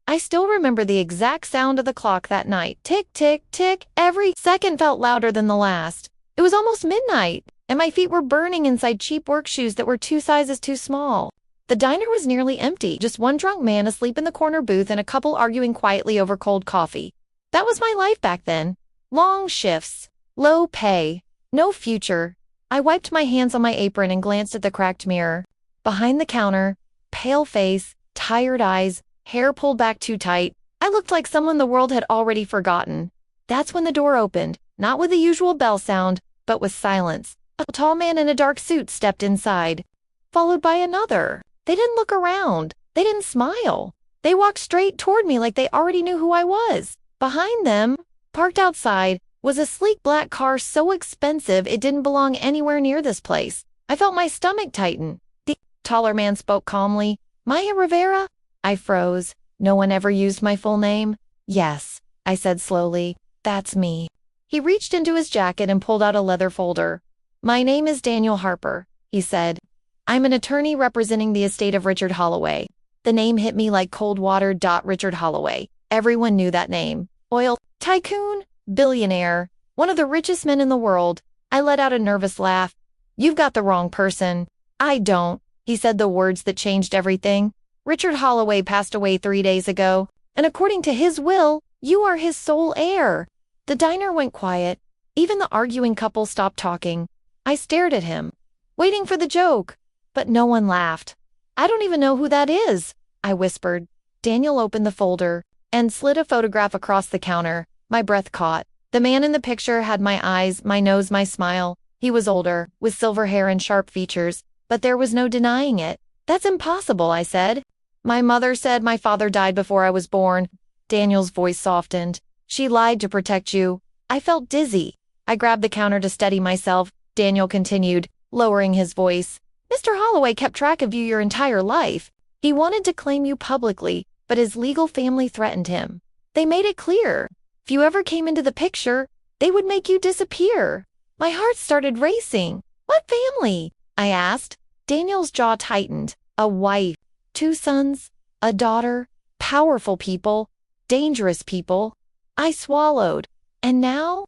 I still remember the exact sound of the clock that night. Tick, tick, tick. Every second felt louder than the last. It was almost midnight, and my feet were burning inside cheap work shoes that were 2 sizes too small. The diner was nearly empty, just one drunk man asleep in the corner booth and a couple arguing quietly over cold coffee. That was my life back then. Long shifts, low pay, no future. I wiped my hands on my apron and glanced at the cracked mirror. Behind the counter, pale face, tired eyes, hair pulled back too tight, I looked like someone the world had already forgotten. That's when the door opened, not with the usual bell sound, but with silence. A tall man in a dark suit stepped inside, followed by another. They didn't look around. They didn't smile. They walked straight toward me like they already knew who I was. Behind them, parked outside, was a sleek black car so expensive it didn't belong anywhere near this place. I felt my stomach tighten. The taller man spoke calmly. Maya Rivera? I froze. No one ever used my full name? Yes, I said slowly. That's me. He reached into his jacket and pulled out a leather folder. My name is Daniel Harper, he said. I'm an attorney representing the estate of Richard Holloway. The name hit me like cold water. Richard Holloway. Everyone knew that name. Oil tycoon, billionaire, one of the richest men in the world. I let out a nervous laugh. You've got the wrong person. I don't, he said the words that changed everything. Richard Holloway passed away 3 days ago, and according to his will, you are his sole heir. The diner went quiet. Even the arguing couple stopped talking. I stared at him, waiting for the joke, but no one laughed. I don't even know who that is, I whispered. Daniel opened the folder and slid a photograph across the counter. My breath caught. The man in the picture had my eyes, my nose, my smile. He was older, with silver hair and sharp features, but there was no denying it. That's impossible, I said. My mother said my father died before I was born. Daniel's voice softened. She lied to protect you. I felt dizzy. I grabbed the counter to steady myself. Daniel continued, lowering his voice. Mr. Holloway kept track of you your entire life. He wanted to claim you publicly, but his legal family threatened him. They made it clear. If you ever came into the picture, they would make you disappear. My heart started racing. What family? I asked. Daniel's jaw tightened. A wife, 2 sons, a daughter, powerful people, dangerous people. I swallowed. And now,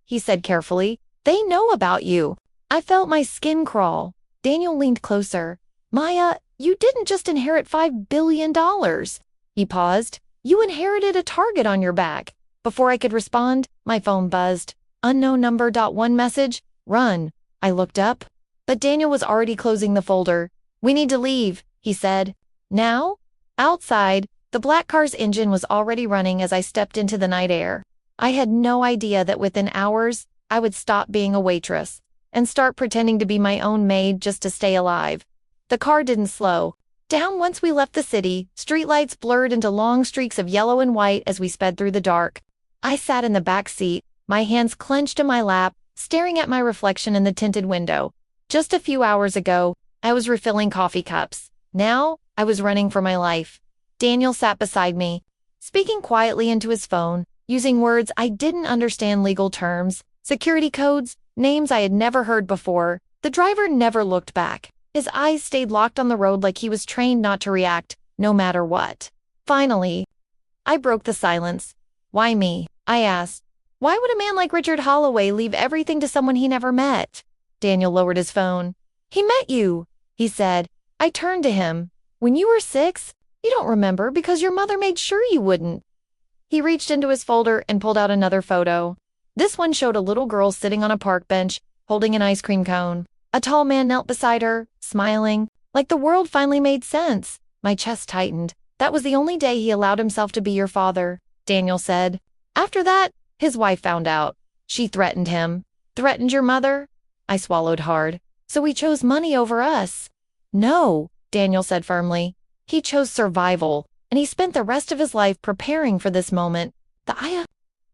he said carefully, they know about you. I felt my skin crawl. Daniel leaned closer. Maya, you didn't just inherit $5 billion. He paused. You inherited a target on your back. Before I could respond, my phone buzzed. Unknown number. One message. Run. I looked up, but Daniel was already closing the folder. We need to leave, he said. Now? Outside, the black car's engine was already running as I stepped into the night air. I had no idea that within hours, I would stop being a waitress and start pretending to be my own maid just to stay alive. The car didn't slow down once we left the city. Streetlights blurred into long streaks of yellow and white as we sped through the dark. I sat in the back seat, my hands clenched in my lap, staring at my reflection in the tinted window. Just a few hours ago, I was refilling coffee cups. Now, I was running for my life. Daniel sat beside me, speaking quietly into his phone, using words I didn't understand, legal terms, security codes, names I had never heard before. The driver never looked back. His eyes stayed locked on the road like he was trained not to react, no matter what. Finally, I broke the silence. Why me? I asked. Why would a man like Richard Holloway leave everything to someone he never met? Daniel lowered his phone. He met you, he said. I turned to him. When you were 6, you don't remember because your mother made sure you wouldn't. He reached into his folder and pulled out another photo. This one showed a little girl sitting on a park bench, holding an ice cream cone. A tall man knelt beside her, smiling, like the world finally made sense. My chest tightened. That was the only day he allowed himself to be your father, Daniel said. After that, his wife found out. She threatened him. Threatened your mother? I swallowed hard. So he chose money over us. No, Daniel said firmly. He chose survival, and he spent the rest of his life preparing for this moment. The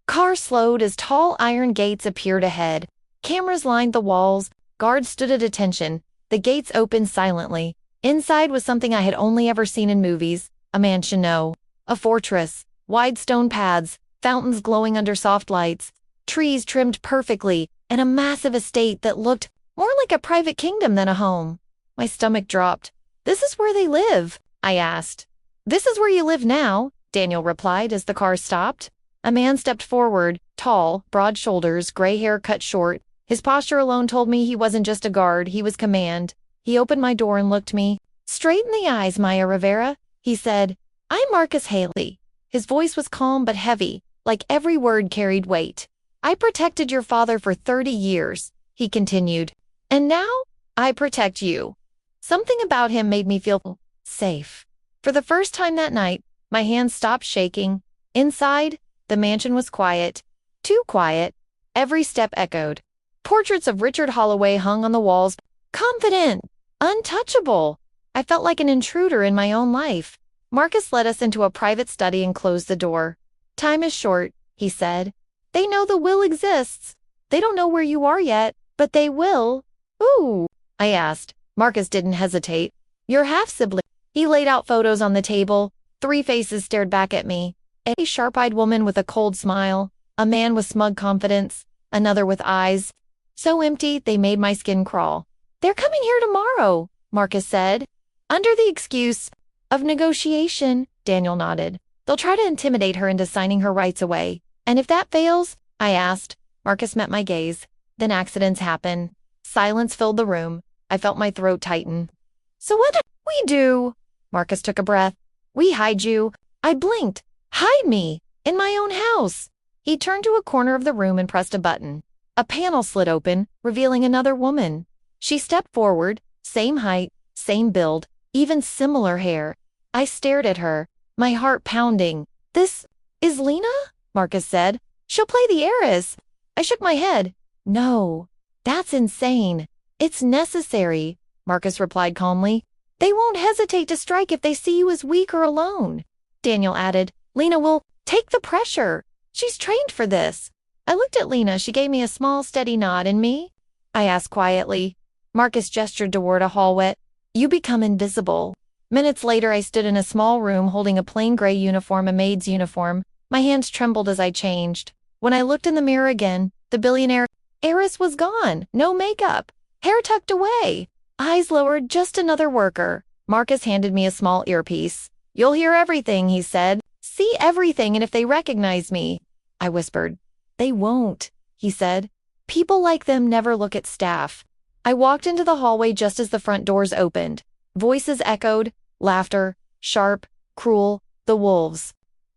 car slowed as tall iron gates appeared ahead. Cameras lined the walls. Guards stood at attention. The gates opened silently. Inside was something I had only ever seen in movies. A mansion, no. A fortress. Wide stone paths. Fountains glowing under soft lights. Trees trimmed perfectly. And a massive estate that looked more like a private kingdom than a home. My stomach dropped. This is where they live? I asked. This is where you live now, Daniel replied as the car stopped. A man stepped forward, tall, broad shoulders, gray hair cut short. His posture alone told me he wasn't just a guard, he was command. He opened my door and looked me straight in the eyes. Maya Rivera, he said. I'm Marcus Haley. His voice was calm but heavy, like every word carried weight. I protected your father for 30 years, he continued. And now, I protect you. Something about him made me feel safe. For the first time that night, my hands stopped shaking. Inside, the mansion was quiet. Too quiet. Every step echoed. Portraits of Richard Holloway hung on the walls. Confident. Untouchable. I felt like an intruder in my own life. Marcus led us into a private study and closed the door. Time is short, he said. They know the will exists. They don't know where you are yet, but they will. Ooh, I asked. Marcus didn't hesitate. Your half-sibling. He laid out photos on the table. 3 faces stared back at me. A sharp-eyed woman with a cold smile, a man with smug confidence, another with eyes so empty they made my skin crawl. They're coming here tomorrow, Marcus said. Under the excuse of negotiation, Daniel nodded. They'll try to intimidate her into signing her rights away. And if that fails, I asked. Marcus met my gaze. Then accidents happen. Silence filled the room. I felt my throat tighten. So what do we do? Marcus took a breath. We hide you. I blinked. Hide me. In my own house. He turned to a corner of the room and pressed a button. A panel slid open, revealing another woman. She stepped forward, same height, same build, even similar hair. I stared at her, my heart pounding. This is Lena? Marcus said. She'll play the heiress. I shook my head. No, that's insane. It's necessary, Marcus replied calmly. They won't hesitate to strike if they see you as weak or alone. Daniel added, Lena will take the pressure. She's trained for this. I looked at Lena. She gave me a small, steady nod. And me? I asked quietly. Marcus gestured toward a hallway. You become invisible. Minutes later, I stood in a small room holding a plain gray uniform, a maid's uniform. My hands trembled as I changed. When I looked in the mirror again, the billionaire heiress was gone. No makeup. Hair tucked away. Eyes lowered, just another worker. Marcus handed me a small earpiece. You'll hear everything, he said. See everything, and if they recognize me. I whispered. They won't, he said. People like them never look at staff. I walked into the hallway just as the front doors opened. Voices echoed, laughter, sharp, cruel, the wolves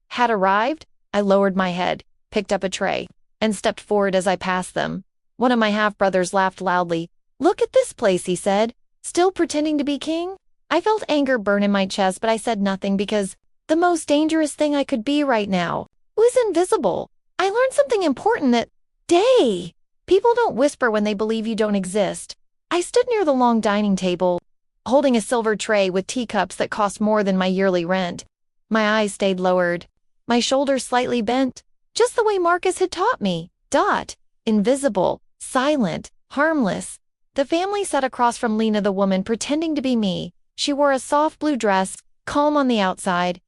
had arrived. I lowered my head, picked up a tray, and stepped forward as I passed them. One of my half-brothers laughed loudly. Look at this place, he said, still pretending to be king. I felt anger burn in my chest, but I said nothing because the most dangerous thing I could be right now was invisible. I learned something important that day. People don't whisper when they believe you don't exist. I stood near the long dining table, holding a silver tray with teacups that cost more than my yearly rent. My eyes stayed lowered, my shoulders slightly bent, just the way Marcus had taught me. Invisible, silent, harmless. The family sat across from Lena, the woman pretending to be me. She wore a soft blue dress, calm on the outside,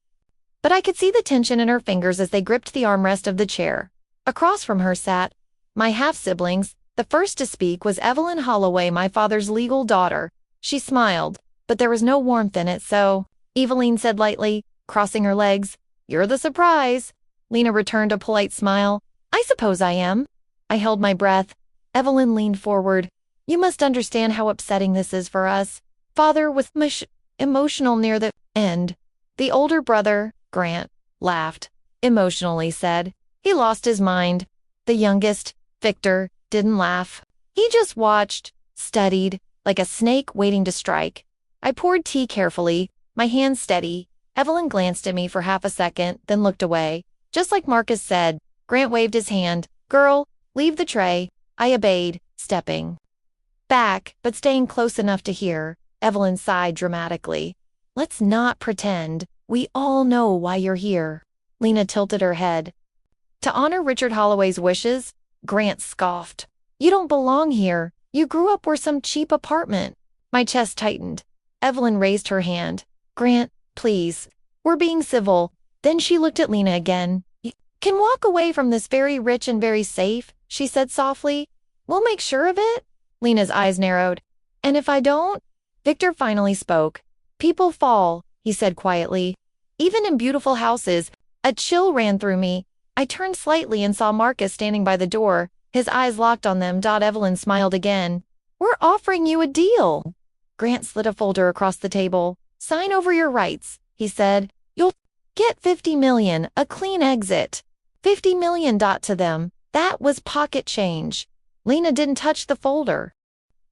but I could see the tension in her fingers as they gripped the armrest of the chair. Across from her sat my half-siblings. The first to speak was Evelyn Holloway, my father's legal daughter. She smiled, but there was no warmth in it, so Eveline said lightly, crossing her legs, You're the surprise. Lena returned a polite smile. I suppose I am. I held my breath. Evelyn leaned forward. You must understand how upsetting this is for us. Father was emotional near the end. The older brother, Grant, laughed, emotionally said. He lost his mind. The youngest, Victor, didn't laugh. He just watched, studied, like a snake waiting to strike. I poured tea carefully, my hands steady. Evelyn glanced at me for half a second, then looked away. Just like Marcus said, Grant waved his hand. Girl, leave the tray. I obeyed, stepping back, but staying close enough to hear. Evelyn sighed dramatically. Let's not pretend. We all know why you're here. Lena tilted her head. To honor Richard Holloway's wishes, Grant scoffed. You don't belong here. You grew up where some cheap apartment. My chest tightened. Evelyn raised her hand. Grant, please. We're being civil. Then she looked at Lena again. You can walk away from this very rich and very safe, she said softly. We'll make sure of it. Lena's eyes narrowed. And if I don't? Victor finally spoke. People fall, he said quietly. Even in beautiful houses, a chill ran through me. I turned slightly and saw Marcus standing by the door, his eyes locked on them. Evelyn smiled again. We're offering you a deal. Grant slid a folder across the table. Sign over your rights, he said. You'll get $50 million, a clean exit. $50 million. To them, that was pocket change. Lena didn't touch the folder.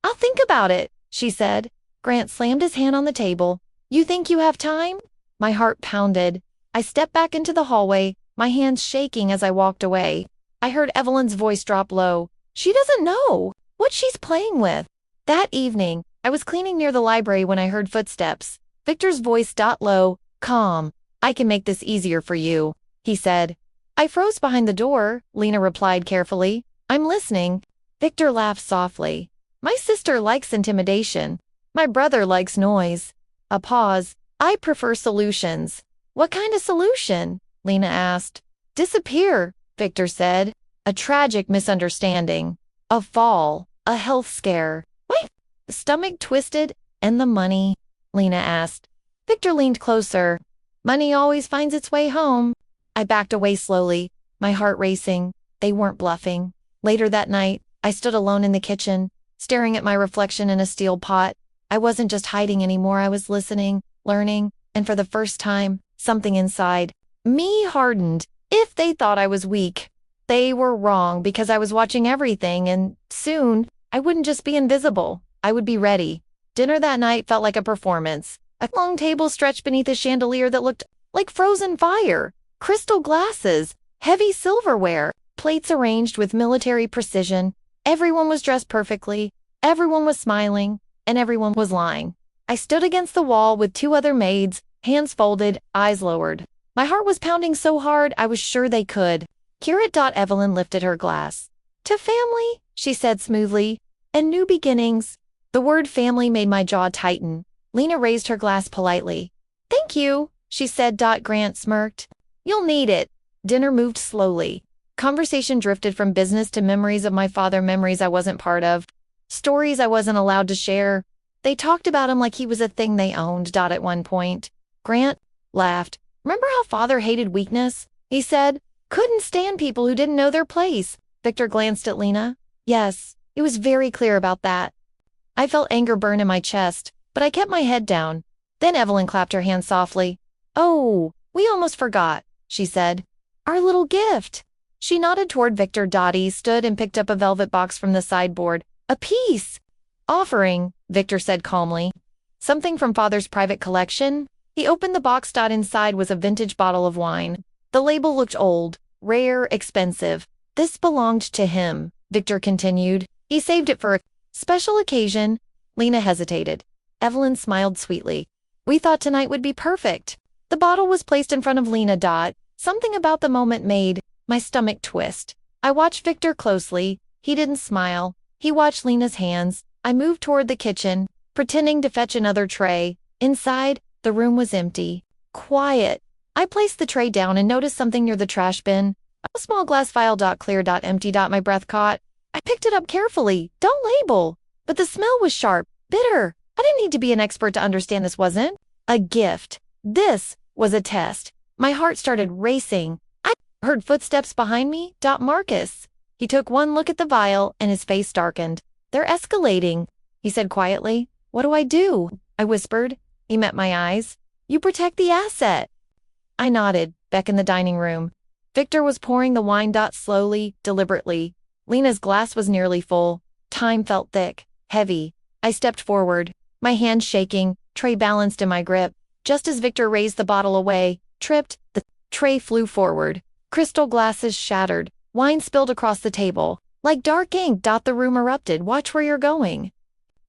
I'll think about it, she said. Grant slammed his hand on the table. You think you have time? My heart pounded. I stepped back into the hallway, my hands shaking as I walked away. I heard Evelyn's voice drop low. She doesn't know what she's playing with. That evening, I was cleaning near the library when I heard footsteps. Victor's voice low, calm. I can make this easier for you, he said. I froze behind the door, Lena replied carefully. I'm listening. Victor laughed softly. My sister likes intimidation. My brother likes noise. A pause. I prefer solutions. What kind of solution? Lena asked. Disappear, Victor said. A tragic misunderstanding. A fall. A health scare. What? The stomach twisted. And the money? Lena asked. Victor leaned closer. Money always finds its way home. I backed away slowly, my heart racing. They weren't bluffing. Later that night, I stood alone in the kitchen, staring at my reflection in a steel pot. I wasn't just hiding anymore, I was listening, learning, and for the first time, something inside me hardened. If they thought I was weak, they were wrong because I was watching everything, and soon, I wouldn't just be invisible, I would be ready. Dinner that night felt like a performance. A long table stretched beneath a chandelier that looked like frozen fire. Crystal glasses, heavy silverware, plates arranged with military precision. Everyone was dressed perfectly, everyone was smiling, and everyone was lying. I stood against the wall with two other maids, hands folded, eyes lowered. My heart was pounding so hard I was sure they could. Curate. Evelyn lifted her glass. To family, she said smoothly, and new beginnings. The word family made my jaw tighten. Lena raised her glass politely. Thank you, she said. Grant smirked. You'll need it. Dinner moved slowly. Conversation drifted from business to memories of my father, memories I wasn't part of, stories I wasn't allowed to share. They talked about him like he was a thing they owned. At one point, Grant laughed. Remember how father hated weakness? He said. Couldn't stand people who didn't know their place. Victor glanced at Lena. Yes, he was very clear about that. I felt anger burn in my chest, but I kept my head down. Then Evelyn clapped her hands softly. Oh, we almost forgot, she said. Our little gift. She nodded toward Victor. He stood and picked up a velvet box from the sideboard. A piece. Offering, Victor said calmly. Something from father's private collection? He opened the box. Inside was a vintage bottle of wine. The label looked old, rare, expensive. This belonged to him, Victor continued. He saved it for a special occasion. Lena hesitated. Evelyn smiled sweetly. We thought tonight would be perfect. The bottle was placed in front of Lena. Something about the moment made my stomach twist. I watched Victor closely. He didn't smile. He watched Lena's hands. I moved toward the kitchen, pretending to fetch another tray. Inside, the room was empty. Quiet. I placed the tray down and noticed something near the trash bin. A small glass vial. Clear. Empty. My breath caught. I picked it up carefully. Don't label. But the smell was sharp, bitter. I didn't need to be an expert to understand this wasn't a gift. This was a test. My heart started racing. I heard footsteps behind me. Marcus. He took one look at the vial and his face darkened. They're escalating, he said quietly. What do I do? I whispered. He met my eyes. You protect the asset. I nodded, back in the dining room. Victor was pouring the wine. Slowly, deliberately. Lena's glass was nearly full. Time felt thick, heavy. I stepped forward, my hands shaking, tray balanced in my grip. Just as Victor raised the bottle away, tripped, the tray flew forward. Crystal glasses shattered. Wine spilled across the table. Like dark ink. The room erupted. Watch where you're going.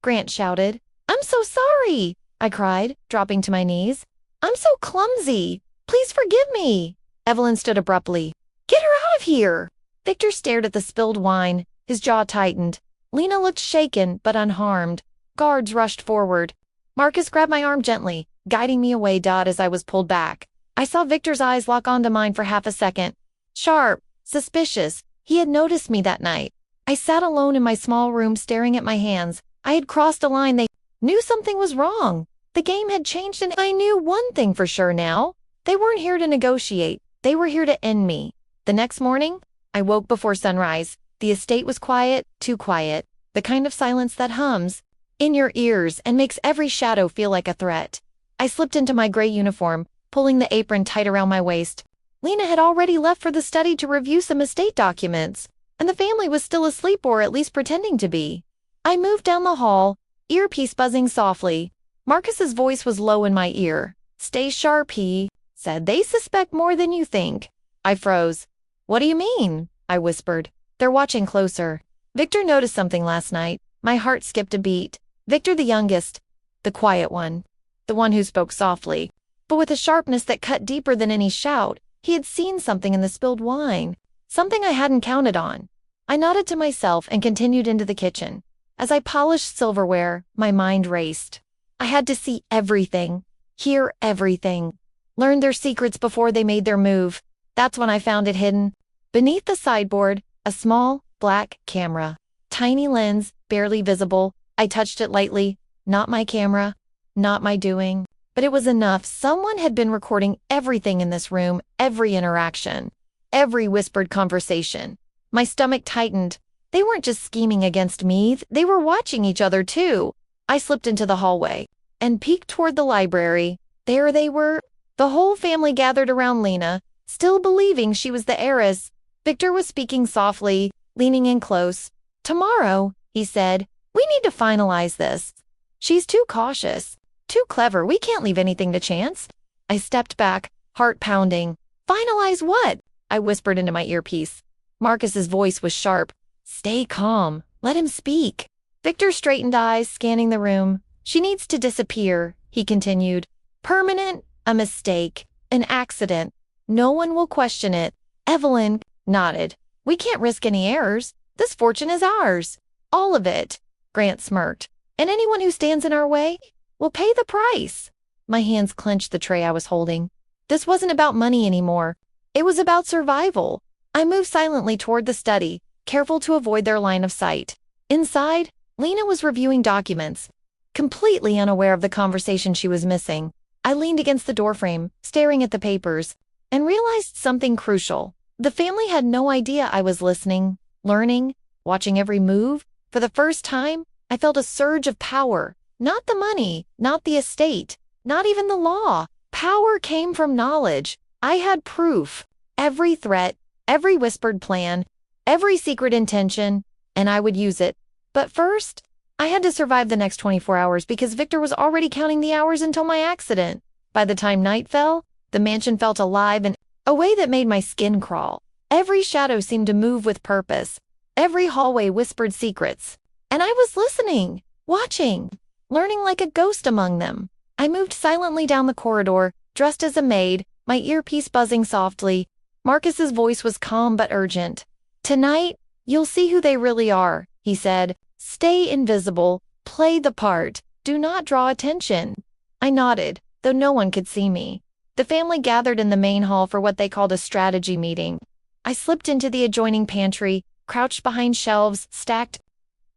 Grant shouted. I'm so sorry, I cried, dropping to my knees. I'm so clumsy. Please forgive me. Evelyn stood abruptly. Get her out of here. Victor stared at the spilled wine. His jaw tightened. Lena looked shaken but unharmed. Guards rushed forward. Marcus grabbed my arm gently, guiding me away. As I was pulled back, I saw Victor's eyes lock onto mine for half a second. Sharp, suspicious. He had noticed me that night. I sat alone in my small room staring at my hands. I had crossed a line. They knew something was wrong. The game had changed, and I knew one thing for sure now. They weren't here to negotiate. They were here to end me. The next morning, I woke before sunrise. The estate was quiet, too quiet, the kind of silence that hums in your ears and makes every shadow feel like a threat. I slipped into my gray uniform, pulling the apron tight around my waist. Lena had already left for the study to review some estate documents, and the family was still asleep or at least pretending to be. I moved down the hall, earpiece buzzing softly. Marcus's voice was low in my ear. "Stay sharp," he said. "They suspect more than you think." I froze. "What do you mean?" I whispered. "They're watching closer." Victor noticed something last night. My heart skipped a beat. Victor, the youngest, the quiet one, the one who spoke softly, but with a sharpness that cut deeper than any shout. He had seen something in the spilled wine, something I hadn't counted on. I nodded to myself and continued into the kitchen. As I polished silverware, my mind raced. I had to see everything, hear everything, learn their secrets before they made their move. That's when I found it hidden. Beneath the sideboard, a small, black camera. Tiny lens, barely visible. I touched it lightly. Not my camera, not my doing. But it was enough. Someone had been recording everything in this room, every interaction, every whispered conversation. My stomach tightened. They weren't just scheming against me, they were watching each other too. I slipped into the hallway and peeked toward the library. There they were, the whole family gathered around Lena, still believing she was the heiress. Victor was speaking softly, leaning in close. "Tomorrow," he said, "we need to finalize this. She's too cautious. Too clever. We can't leave anything to chance." I stepped back, heart pounding. "Finalize what?" I whispered into my earpiece. Marcus's voice was sharp. "Stay calm. Let him speak." Victor straightened eyes, scanning the room. "She needs to disappear," he continued. "Permanent, a mistake, an accident. No one will question it." Evelyn nodded. "We can't risk any errors. This fortune is ours. All of it." Grant smirked. "And anyone who stands in our way will pay the price." My hands clenched the tray I was holding. This wasn't about money anymore. It was about survival. I moved silently toward the study, careful to avoid their line of sight. Inside, Lena was reviewing documents, completely unaware of the conversation she was missing. I leaned against the doorframe, staring at the papers, and realized something crucial. The family had no idea I was listening, learning, watching every move. For the first time, I felt a surge of power. Not the money, not the estate, not even the law. Power came from knowledge. I had proof. Every threat, every whispered plan, every secret intention, and I would use it. But first, I had to survive the next 24 hours because Victor was already counting the hours until my accident. By the time night fell, the mansion felt alive in a way that made my skin crawl. Every shadow seemed to move with purpose. Every hallway whispered secrets. And I was listening, watching, learning like a ghost among them. I moved silently down the corridor, dressed as a maid, my earpiece buzzing softly. Marcus's voice was calm but urgent. "Tonight, you'll see who they really are," he said. "Stay invisible, play the part, do not draw attention." I nodded, though no one could see me. The family gathered in the main hall for what they called a strategy meeting. I slipped into the adjoining pantry, crouched behind shelves stacked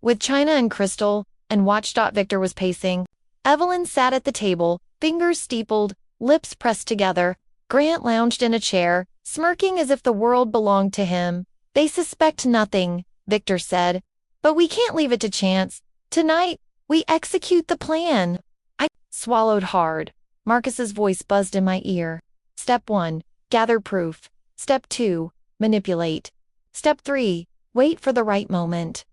with china and crystal, and watched. Victor was pacing. Evelyn sat at the table, fingers steepled, lips pressed together. Grant lounged in a chair, smirking as if the world belonged to him. "They suspect nothing," Victor said. "But we can't leave it to chance. Tonight, we execute the plan." I swallowed hard. Marcus's voice buzzed in my ear. "Step 1, gather proof. Step 2, manipulate. Step 3, wait for the right moment."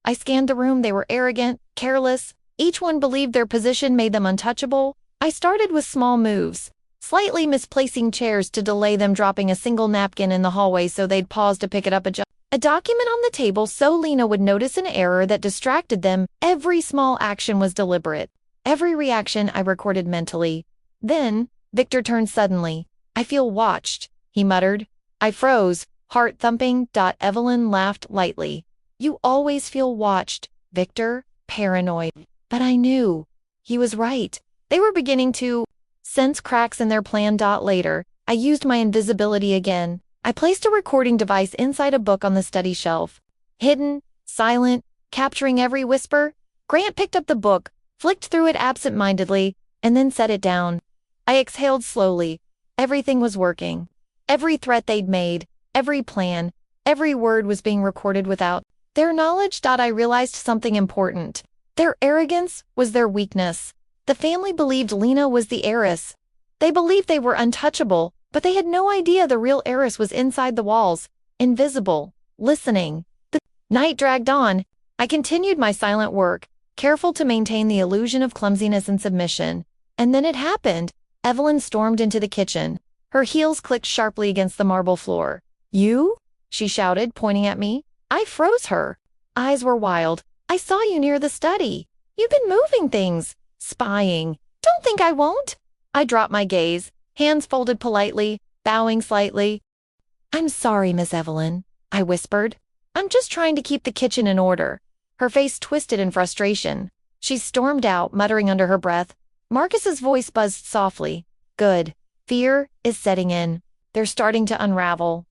I scanned the room. They were arrogant, careless. Each one believed their position made them untouchable. I started with small moves, slightly misplacing chairs to delay them dropping a single napkin in the hallway so they'd pause to pick it up. A document on the table so Lena would notice an error that distracted them. Every small action was deliberate. Every reaction I recorded mentally. Then, Victor turned suddenly. "I feel watched," he muttered. I froze, heart thumping. Evelyn laughed lightly. "You always feel watched, Victor, paranoid." But I knew. He was right. They were beginning to sense cracks in their plan. Later, I used my invisibility again. I placed a recording device inside a book on the study shelf. Hidden, silent, capturing every whisper. Grant picked up the book, flicked through it absent-mindedly, and then set it down. I exhaled slowly. Everything was working. Every threat they'd made, every plan, every word was being recorded without their knowledge. I realized something important. Their arrogance was their weakness. The family believed Lena was the heiress. They believed they were untouchable, but they had no idea the real heiress was inside the walls, invisible, listening. The night dragged on. I continued my silent work, careful to maintain the illusion of clumsiness and submission. And then it happened. Evelyn stormed into the kitchen. Her heels clicked sharply against the marble floor. "You?" she shouted, pointing at me. I froze. Her eyes were wild. "I saw you near the study. You've been moving things. Spying. Don't think I won't." I dropped my gaze, hands folded politely, bowing slightly. "I'm sorry, Miss Evelyn," I whispered. "I'm just trying to keep the kitchen in order." Her face twisted in frustration. She stormed out, muttering under her breath. Marcus's voice buzzed softly. "Good. Fear is setting in. They're starting to unravel."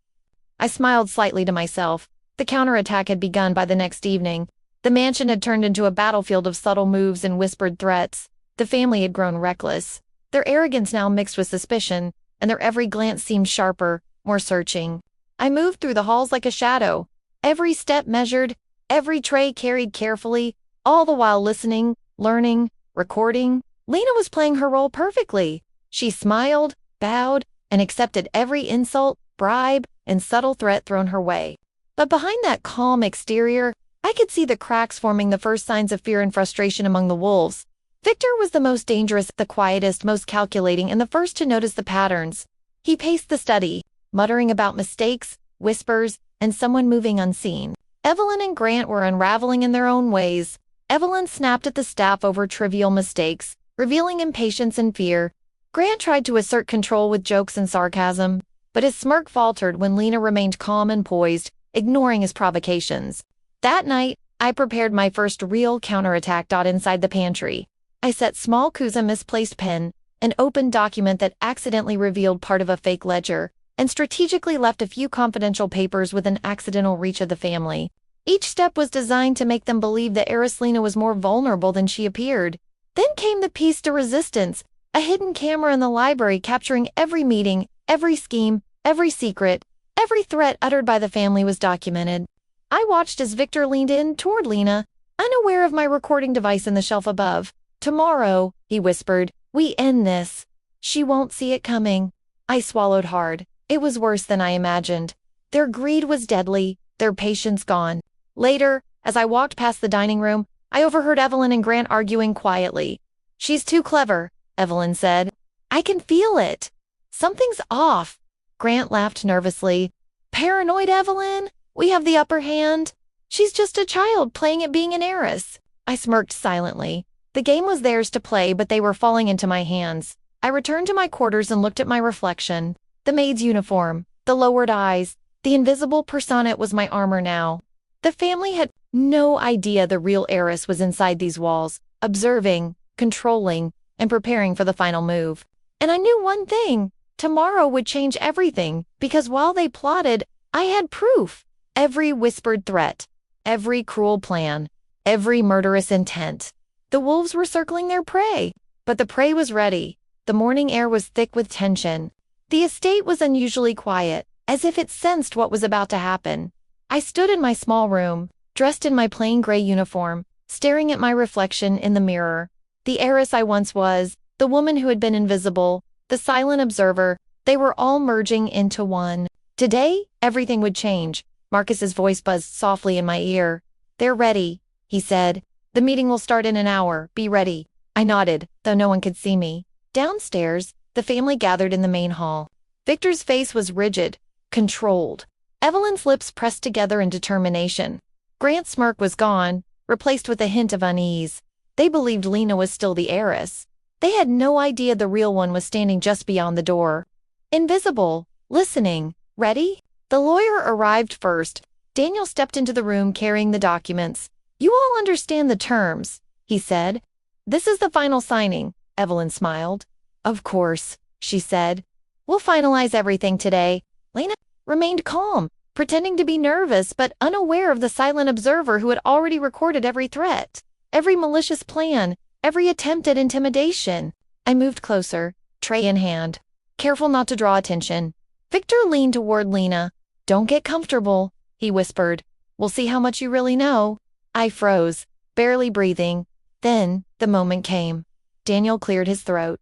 I smiled slightly to myself. The counterattack had begun by the next evening. The mansion had turned into a battlefield of subtle moves and whispered threats. The family had grown reckless. Their arrogance now mixed with suspicion, and their every glance seemed sharper, more searching. I moved through the halls like a shadow, every step measured, every tray carried carefully, all the while listening, learning, recording. Lena was playing her role perfectly. She smiled, bowed, and accepted every insult, bribe, and subtle threat thrown her way. But behind that calm exterior, I could see the cracks forming, the first signs of fear and frustration among the wolves. Victor was the most dangerous, the quietest, most calculating, and the first to notice the patterns. He paced the study, muttering about mistakes, whispers, and someone moving unseen. Evelyn and Grant were unraveling in their own ways. Evelyn snapped at the staff over trivial mistakes, revealing impatience and fear. Grant tried to assert control with jokes and sarcasm, but his smirk faltered when Lena remained calm and poised, ignoring his provocations. That night, I prepared my first real counterattack. Inside the pantry, I set small coups: a misplaced pen, an open document that accidentally revealed part of a fake ledger, and strategically left a few confidential papers within accidental reach of the family. Each step was designed to make them believe the heiress Lena was more vulnerable than she appeared. Then came the piece de resistance, a hidden camera in the library capturing every meeting, every scheme, every secret, every threat uttered by the family was documented. I watched as Victor leaned in toward Lena, unaware of my recording device in the shelf above. "Tomorrow," he whispered, "we end this. She won't see it coming." I swallowed hard. It was worse than I imagined. Their greed was deadly, their patience gone. Later, as I walked past the dining room, I overheard Evelyn and Grant arguing quietly. "She's too clever," Evelyn said. "I can feel it. Something's off." Grant laughed nervously. "Paranoid, Evelyn? We have the upper hand. She's just a child playing at being an heiress." I smirked silently. The game was theirs to play, but they were falling into my hands. I returned to my quarters and looked at my reflection. The maid's uniform, the lowered eyes, the invisible persona was my armor now. The family had no idea the real heiress was inside these walls, observing, controlling, and preparing for the final move. And I knew one thing: tomorrow would change everything, because while they plotted, I had proof. Every whispered threat, every cruel plan, every murderous intent. The wolves were circling their prey, but the prey was ready. The morning air was thick with tension. The estate was unusually quiet, as if it sensed what was about to happen. I stood in my small room, dressed in my plain gray uniform, staring at my reflection in the mirror. The heiress I once was, the woman who had been invisible, the silent observer, they were all merging into one. Today, everything would change. Marcus's voice buzzed softly in my ear. "They're ready," he said. "The meeting will start in an hour. Be ready." I nodded, though no one could see me. Downstairs, the family gathered in the main hall. Victor's face was rigid, controlled. Evelyn's lips pressed together in determination. Grant's smirk was gone, replaced with a hint of unease. They believed Lena was still the heiress. They had no idea the real one was standing just beyond the door. Invisible, listening, ready? The lawyer arrived first. Daniel stepped into the room carrying the documents. "You all understand the terms," he said. "This is the final signing," Evelyn smiled. "Of course," she said. "We'll finalize everything today." Lena remained calm, pretending to be nervous but unaware of the silent observer who had already recorded every threat, every malicious plan, every attempt at intimidation. I moved closer, tray in hand. careful not to draw attention. Victor leaned toward Lena. "Don't get comfortable," he whispered. "We'll see how much you really know." I froze, barely breathing. Then the moment came. Daniel cleared his throat.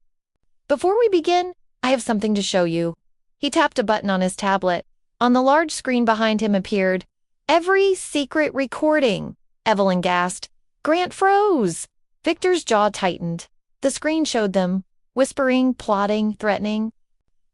"Before we begin, I have something to show you." He tapped a button on his tablet. On the large screen behind him appeared, "Every secret recording." Evelyn gasped. Grant froze. Victor's jaw tightened. The screen showed them, whispering, plotting, threatening.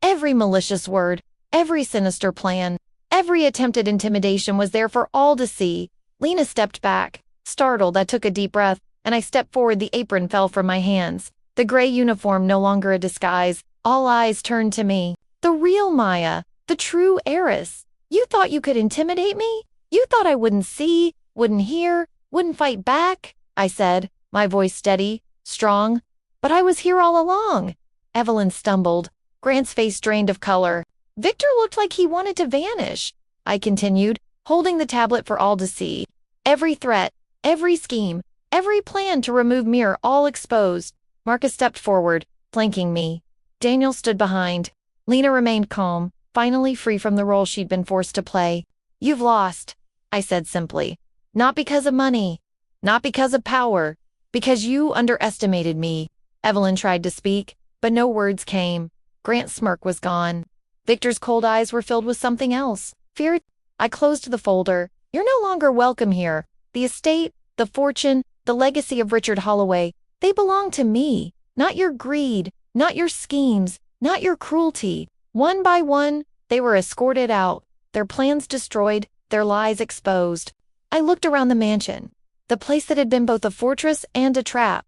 Every malicious word, every sinister plan, every attempted intimidation was there for all to see. Lena stepped back. Startled, I took a deep breath, and I stepped forward. The apron fell from my hands. The gray uniform no longer a disguise. All eyes turned to me. The real Maya, the true heiress. "You thought you could intimidate me? You thought I wouldn't see, wouldn't hear, wouldn't fight back?" I said, my voice steady, strong. "But I was here all along." Evelyn stumbled. Grant's face drained of color. "Victor looked like he wanted to vanish," I continued, holding the tablet for all to see. "Every threat, every scheme, every plan to remove Mir, all exposed." Marcus stepped forward, flanking me. Daniel stood behind. Lena remained calm, finally free from the role she'd been forced to play. "You've lost," I said simply. "Not because of money, not because of power, because you underestimated me." Evelyn tried to speak, but no words came. Grant's smirk was gone. Victor's cold eyes were filled with something else. Fear. I closed the folder. "You're no longer welcome here. The estate, the fortune, the legacy of Richard Holloway, they belong to me. Not your greed, not your schemes, not your cruelty." One by one, they were escorted out, their plans destroyed, their lies exposed. I looked around the mansion, the place that had been both a fortress and a trap.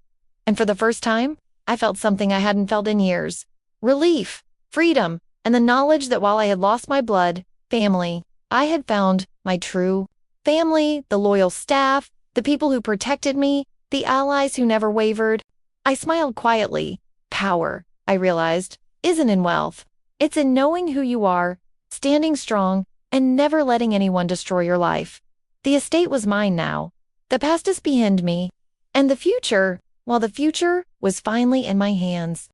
And for the first time, I felt something I hadn't felt in years. Relief, freedom, and the knowledge that while I had lost my blood, family, I had found my true family, the loyal staff, the people who protected me, the allies who never wavered. I smiled quietly. Power, I realized, isn't in wealth. It's in knowing who you are, standing strong, and never letting anyone destroy your life. The estate was mine now. The past is behind me. And the future, well, the future was finally in my hands.